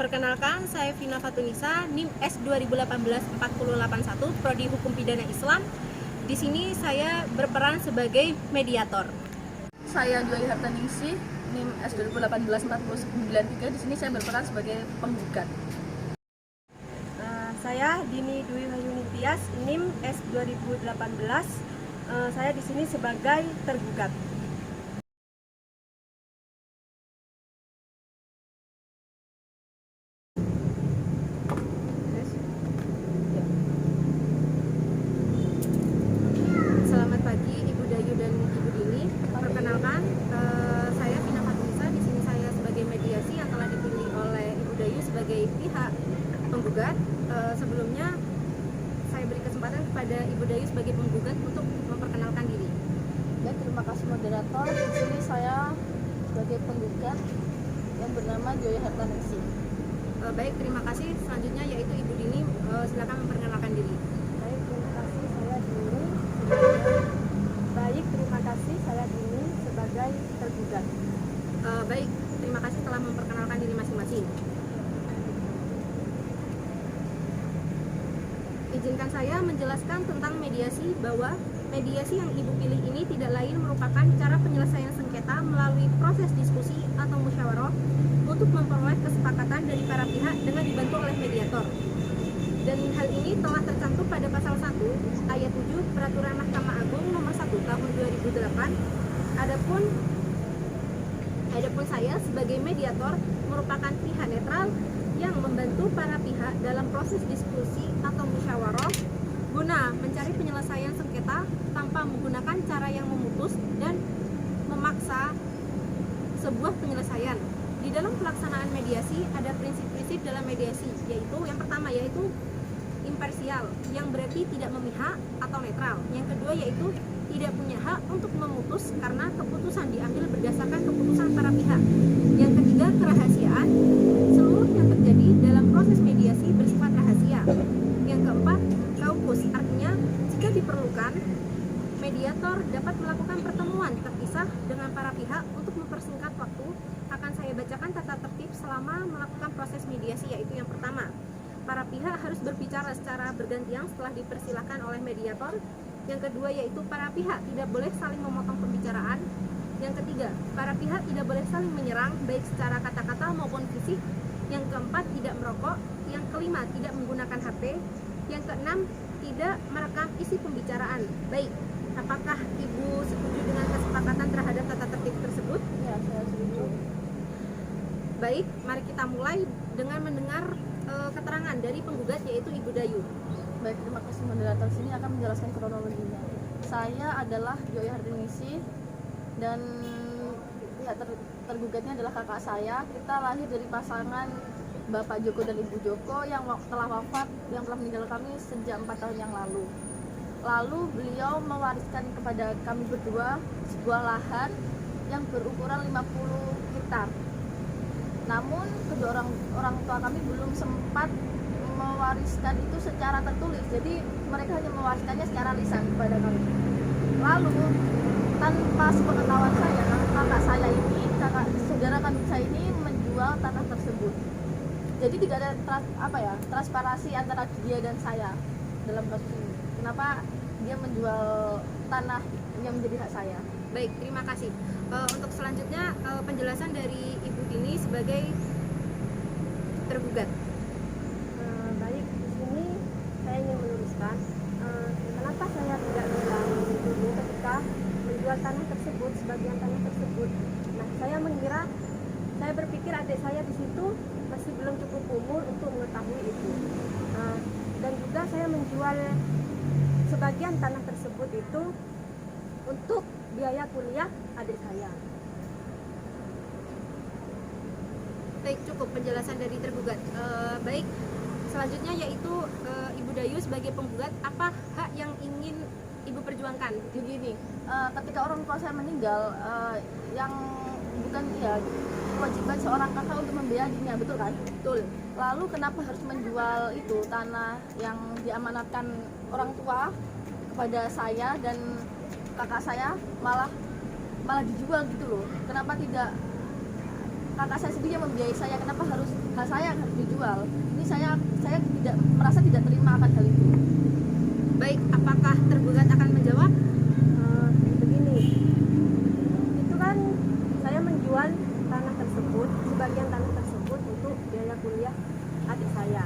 Perkenalkan, saya Vina Fatunisa, NIM S 2018-4081, Prodi Hukum Pidana Islam. Di sini saya berperan sebagai mediator. Saya Joy Hartaningsih, NIM S 2018-4093. Di sini saya berperan sebagai penggugat. Saya Dini Dwi Hayuni Tias, NIM S 2018. Saya di sini sebagai tergugat. Selamat pagi Ibu Dayu dan Ibu Dini. Perkenalkan, saya Vina Fatunisa. Di sini saya sebagai mediasi yang telah dipilih oleh Ibu Dayu sebagai pihak penggugat. Sebelumnya saya beri kesempatan kepada Ibu Dayu sebagai penggugat untuk memperkenalkan diri. Ya, terima kasih moderator. Di sini saya sebagai penggugat yang bernama Joy Hartaningsih. Baik, terima kasih. Selanjutnya yaitu Ibu Dini, silakan memperkenalkan diri. Baik, terima kasih saya Dini sebagai tergugat. Baik, terima kasih telah memperkenalkan diri masing-masing. Izinkan saya menjelaskan tentang mediasi, bahwa mediasi yang Ibu pilih ini tidak lain merupakan cara penyelesaian sengketa melalui proses diskusi atau musyawarah untuk memperoleh kesepakatan dari para pihak dengan dibantu oleh mediator. Dan hal ini telah tercantum pada pasal 1 ayat 7 Peraturan Mahkamah Agung nomor 1 tahun 2008. Adapun saya sebagai mediator merupakan pihak netral yang membantu para pihak dalam proses diskusi atau musyawarah guna mencari penyelesaian sengketa tanpa menggunakan cara yang memutus dan memaksa sebuah penyelesaian. Di dalam pelaksanaan mediasi ada prinsip-prinsip dalam mediasi, yaitu yang pertama yaitu imparsial, yang berarti tidak memihak atau netral. Yang kedua yaitu tidak punya hak untuk memutus karena keputusan diambil berdasarkan keputusan para pihak. Yang ketiga, kerahasiaan. Seluruh yang terjadi dalam proses mediasi bersifat rahasia. Yang keempat, kaukus, artinya jika diperlukan, mediator dapat melakukan pertemuan terpisah dengan para pihak untuk mempersingkat waktu. Akan saya bacakan tata tertib selama melakukan proses mediasi, yaitu yang pertama, para pihak harus berbicara secara bergantian setelah dipersilahkan oleh mediator. Yang kedua yaitu para pihak tidak boleh saling memotong pembicaraan. Yang ketiga, para pihak tidak boleh saling menyerang baik secara kata-kata maupun fisik. Yang keempat, tidak merokok. Yang kelima, tidak menggunakan HP. Yang keenam, tidak merekam isi pembicaraan. Baik, apakah Ibu setuju dengan kesepakatan terhadap tata tertib tersebut? Ya, saya setuju. Baik, mari kita mulai dengan mendengar keterangan dari penggugat yaitu Ibu Dayu. Baik, terima kasih moderator. Sini akan menjelaskan kronologinya. Saya adalah Joy Hartaningsih dan pihak tergugatnya adalah kakak saya. Kita lahir dari pasangan Bapak Joko dan Ibu Joko yang telah wafat, yang telah meninggal kami sejak 4 tahun yang lalu. Lalu beliau mewariskan kepada kami berdua sebuah lahan yang berukuran 50 hektar. Namun kedua orang tua kami belum sempat mewariskan itu secara tertulis, jadi mereka hanya mewariskannya secara lisan kepada kami. Lalu tanpa sepengetahuan saya, kakak saudara kandung saya ini menjual tanah tersebut. Jadi tidak ada transparansi antara dia dan saya dalam kasus ini. Kenapa dia menjual tanah yang menjadi hak saya? Baik, terima kasih. Untuk selanjutnya penjelasan dari Ibu Dini sebagai tergugat. Baik, di sini saya ingin meluruskan kenapa saya tidak bilang dulu ketika menjual tanah tersebut, sebagian tanah tersebut. Nah, saya berpikir adik saya di situ masih belum cukup umur untuk mengetahui itu. Dan juga saya menjual sebagian tanah tersebut itu untuk biaya kuliah adik saya. Baik, cukup penjelasan dari tergugat. Baik, selanjutnya yaitu Ibu Dayu sebagai penggugat, apa hak yang ingin Ibu perjuangkan? Begini, ketika orang tua saya meninggal, yang bukan kewajiban seorang kakak untuk membiayainya, betul kan? Betul. Lalu kenapa harus menjual itu tanah yang diamanatkan orang tua kepada saya dan kakak saya malah dijual gitu loh? Kenapa tidak kakak saya sendiri yang membiayai saya, kenapa harus hak saya yang harus dijual? Ini saya tidak merasa tidak terima akan hal itu. Baik, apakah tergugat akan menjawab? Begini, itu kan saya menjual tanah tersebut, sebagian tanah tersebut untuk biaya kuliah adik saya.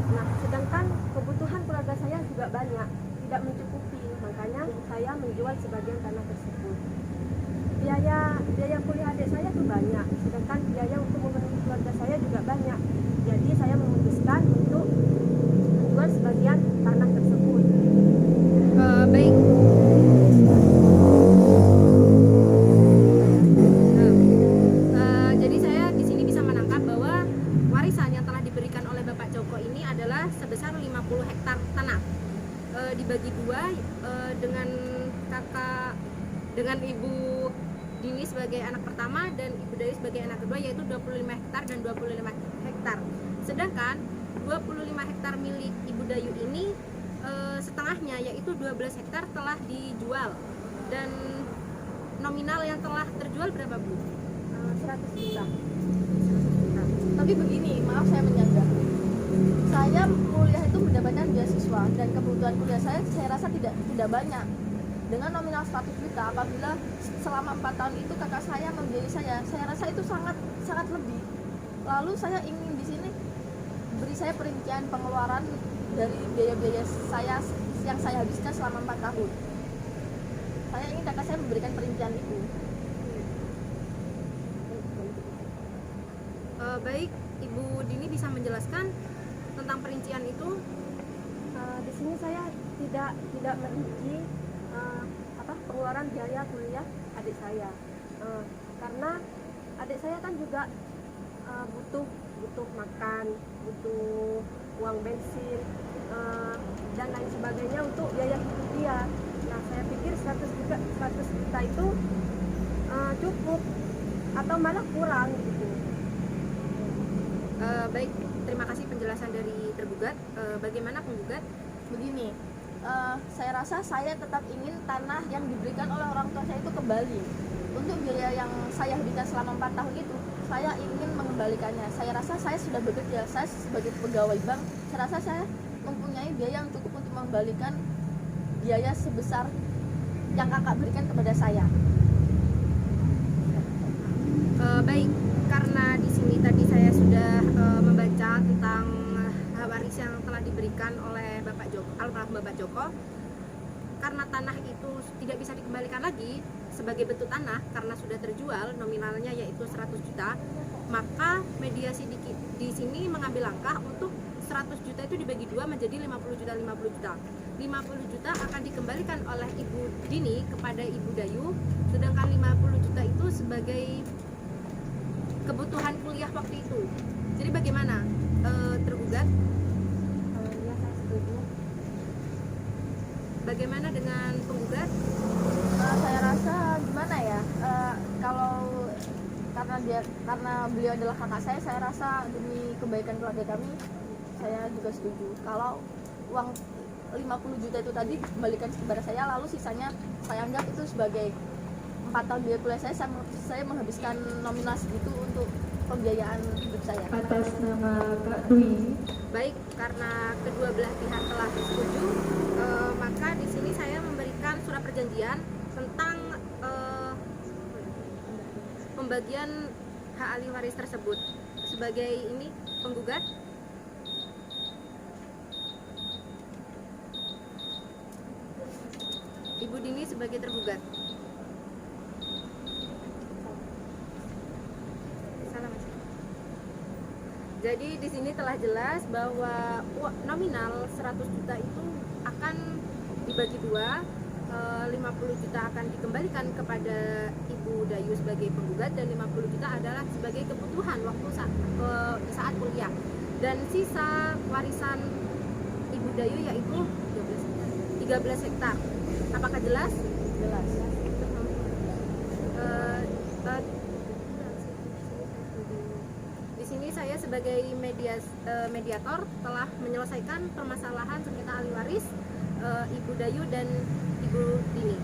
Nah, sedangkan kebutuhan keluarga saya juga banyak, tidak mencukupi, makanya saya menjual sebagian tanah tersebut. Biaya kuliah adik saya tuh banyak, sedangkan biaya untuk memenuhi keluarga saya juga banyak. Jadi saya memutuskan untuk menjual sebagian tanah tersebut. Baik. Jadi saya di sini bisa menangkap bahwa warisan yang telah diberikan oleh Bapak Joko ini adalah sebesar 50 hektar tanah. Dibagi dua, dengan Ibu Dini sebagai anak pertama dan Ibu Dayu sebagai anak kedua, yaitu 25 hektar dan 25 hektar. Sedangkan 25 hektar milik Ibu Dayu ini setengahnya, yaitu 12 hektar telah dijual. Dan nominal yang telah terjual berapa, Bu? 100 juta. Tapi begini, maaf saya menyanggah. Saya kuliah itu mendapatkan beasiswa dan kebutuhan kuliah saya rasa tidak banyak. Dengan nominal 100 juta, apabila selama 4 tahun itu kakak saya membiayai saya rasa itu sangat lebih. Lalu saya ingin di sini beri saya perincian pengeluaran dari biaya-biaya saya yang saya habiskan selama 4 tahun. Saya ingin kakak saya memberikan perincian itu. Baik, Ibu Dini bisa menjelaskan tentang perincian itu? Di sini saya tidak merinci pengeluaran biaya kuliah adik saya, karena adik saya kan juga butuh makan, butuh uang bensin, dan lain sebagainya untuk biaya hidup dia. Nah, saya pikir 100 juta itu cukup atau malah kurang gitu. Baik, terima kasih penjelasan dari tergugat. Bagaimana penggugat? Begini, saya rasa saya tetap ingin tanah yang diberikan oleh orang tua saya itu kembali. Untuk biaya yang saya habiskan selama 4 tahun itu, saya ingin mengembalikannya. Saya rasa saya sudah bekerja, saya sebagai pegawai bank, saya rasa saya mempunyai biaya yang cukup untuk mengembalikan biaya sebesar yang kakak berikan kepada saya. Baik, karena di sini tadi saya sudah membaca tentang hak waris yang telah diberikan oleh almarhum Bapak Joko. Karena tanah itu tidak bisa dikembalikan lagi sebagai bentuk tanah karena sudah terjual, nominalnya yaitu 100 juta, maka mediasi di sini mengambil langkah untuk 100 juta itu dibagi dua menjadi 50 juta 50 juta. 50 juta akan dikembalikan oleh Ibu Dini kepada Ibu Dayu, sedangkan 50 juta itu sebagai kebutuhan kuliah waktu itu. Jadi bagaimana tergugat? Ya, saya setuju. Bagaimana dengan penggugat? Saya rasa gimana ya, karena beliau adalah kakak saya rasa demi kebaikan keluarga kami, saya juga setuju kalau uang 50 juta itu tadi dikembalikan kepada saya, lalu sisanya saya anggap itu sebagai 4 tahun biaya kuliah saya menghabiskan nominal segitu untuk pembiayaan hidup saya. Atas nama Kak Dwi. Baik, karena kedua belah pihak telah setuju, maka di sini saya memberikan surat perjanjian tentang pembagian hak ahli waris tersebut. Sebagai ini penggugat, Ibu Dini sebagai tergugat. Salah, Mas. Jadi di sini telah jelas bahwa nominal 100 juta itu akan dibagi dua, 50 juta akan dikembalikan kepada Ibu Dayu sebagai penggugat dan 50 juta adalah sebagai kebutuhan waktu saat kuliah. Dan sisa warisan Ibu Dayu yaitu 13 hektar. Apakah jelas? Jelas. Di sini saya sebagai mediator telah menyelesaikan permasalahan sengketa ahli waris Ibu Dayu dan Ibu Dini.